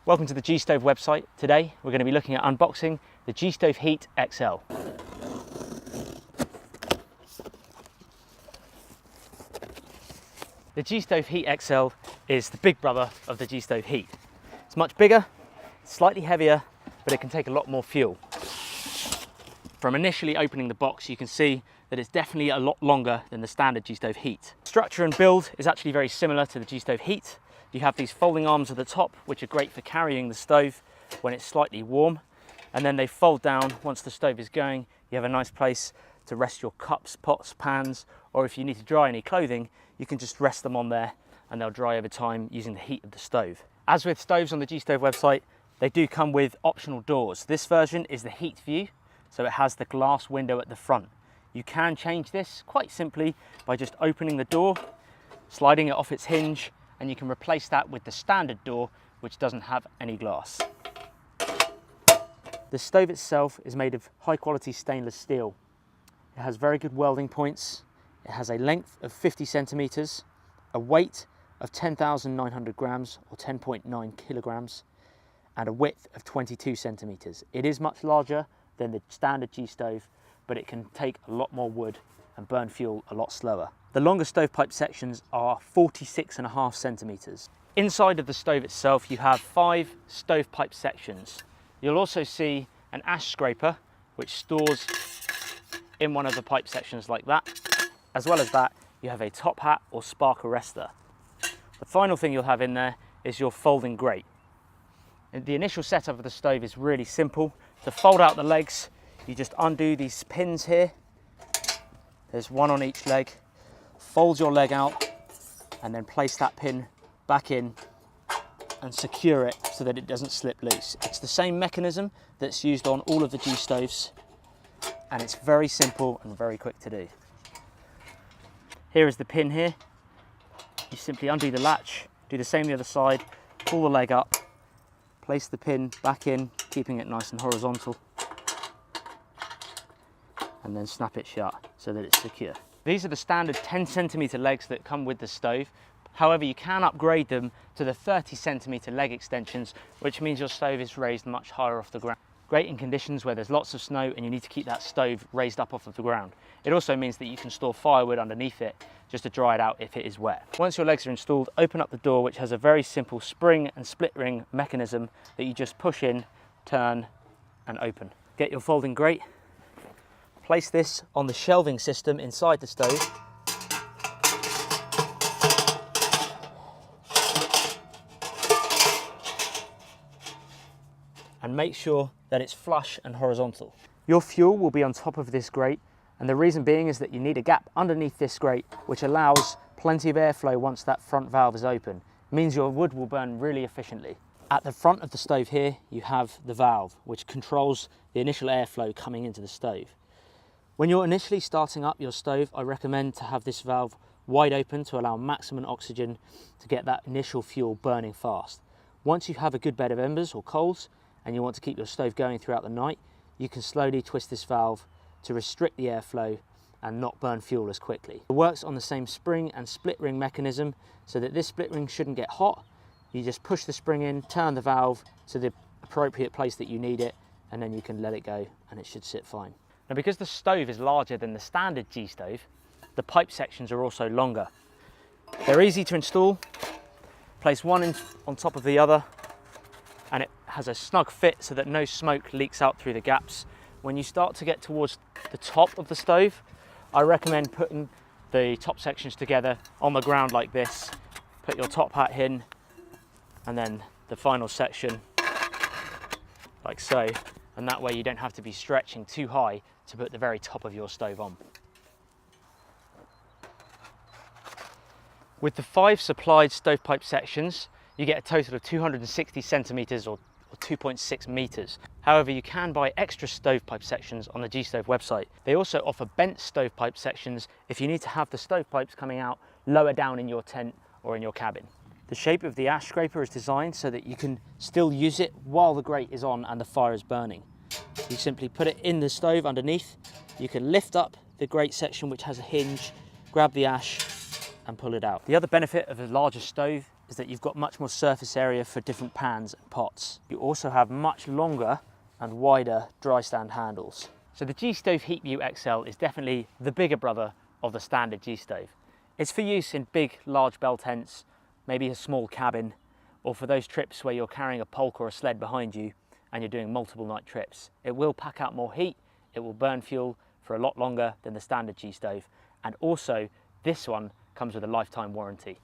Welcome to the Gstove website. Today we're going to be looking at unboxing the Gstove Heat XL. The Gstove Heat XL is the big brother of the Gstove Heat. It's much bigger, slightly heavier, but it can take a lot more fuel. From initially opening the box, you can see that it's definitely a lot longer than the standard Gstove Heat. Structure and build is actually very similar to the Gstove Heat. You have these folding arms at the top, which are great for carrying the stove when it's slightly warm. And then they fold down once the stove is going. You have a nice place to rest your cups, pots, pans, or if you need to dry any clothing, you can just rest them on there and they'll dry over time using the heat of the stove. As with stoves on the Gstove website, they do come with optional doors. This version is the Heat View, so it has the glass window at the front. You can change this quite simply by just opening the door, sliding it off its hinge, and you can replace that with the standard door, which doesn't have any glass. The stove itself is made of high quality stainless steel. It has very good welding points. It has a length of 50 centimeters, a weight of 10,900 grams or 10.9 kilograms, and a width of 22 centimeters. It is much larger than the standard Gstove, but it can take a lot more wood and burn fuel a lot slower. The longer stovepipe sections are 46.5 centimeters. Inside of the stove itself, you have 5 stovepipe sections. You'll also see an ash scraper, which stores in one of the pipe sections like that. As well as that, you have a top hat or spark arrestor. The final thing you'll have in there is your folding grate. And the initial setup of the stove is really simple. To fold out the legs, you just undo these pins here. There's one on each leg. Fold your leg out and then place that pin back in and secure it so that it doesn't slip loose. It's the same mechanism that's used on all of the Gstoves, and it's very simple and very quick to do. Here is the pin here. You simply undo the latch, do the same the other side, pull the leg up, place the pin back in, keeping it nice and horizontal, and then snap it shut so that it's secure. These are the standard 10 centimeter legs that come with the stove. However, you can upgrade them to the 30 centimeter leg extensions, which means your stove is raised much higher off the ground. Great in conditions where there's lots of snow and you need to keep that stove raised up off of the ground. It also means that you can store firewood underneath it just to dry it out if it is wet. Once your legs are installed, open up the door, which has a very simple spring and split ring mechanism that you just push in, turn and open. Get your folding grate. Place this on the shelving system inside the stove. And make sure that it's flush and horizontal. Your fuel will be on top of this grate, and the reason being is that you need a gap underneath this grate which allows plenty of airflow once that front valve is open. It means your wood will burn really efficiently. At the front of the stove here, you have the valve which controls the initial airflow coming into the stove. When you're initially starting up your stove, I recommend to have this valve wide open to allow maximum oxygen to get that initial fuel burning fast. Once you have a good bed of embers or coals and you want to keep your stove going throughout the night, you can slowly twist this valve to restrict the airflow and not burn fuel as quickly. It works on the same spring and split ring mechanism so that this split ring shouldn't get hot. You just push the spring in, turn the valve to the appropriate place that you need it, and then you can let it go and it should sit fine. Now, because the stove is larger than the standard Gstove, the pipe sections are also longer. They're easy to install. Place one on top of the other, and it has a snug fit so that no smoke leaks out through the gaps. When you start to get towards the top of the stove, I recommend putting the top sections together on the ground like this. Put your top hat in, and then the final section like so, and that way you don't have to be stretching too high to put the very top of your stove on. With the 5 supplied stovepipe sections, you get a total of 260 centimeters or 2.6 meters. However, you can buy extra stovepipe sections on the Gstove website. They also offer bent stovepipe sections if you need to have the stovepipes coming out lower down in your tent or in your cabin. The shape of the ash scraper is designed so that you can still use it while the grate is on and the fire is burning. You simply put it in the stove underneath. You can lift up the grate section which has a hinge, grab the ash and pull it out. The other benefit of a larger stove is that you've got much more surface area for different pans and pots. You also have much longer and wider dry stand handles. So the Gstove Heat View XL is definitely the bigger brother of the standard Gstove. It's for use in big, large bell tents, maybe a small cabin, or for those trips where you're carrying a polk or a sled behind you and you're doing multiple night trips. It will pack out more heat, it will burn fuel for a lot longer than the standard Gstove, and also this one comes with a lifetime warranty.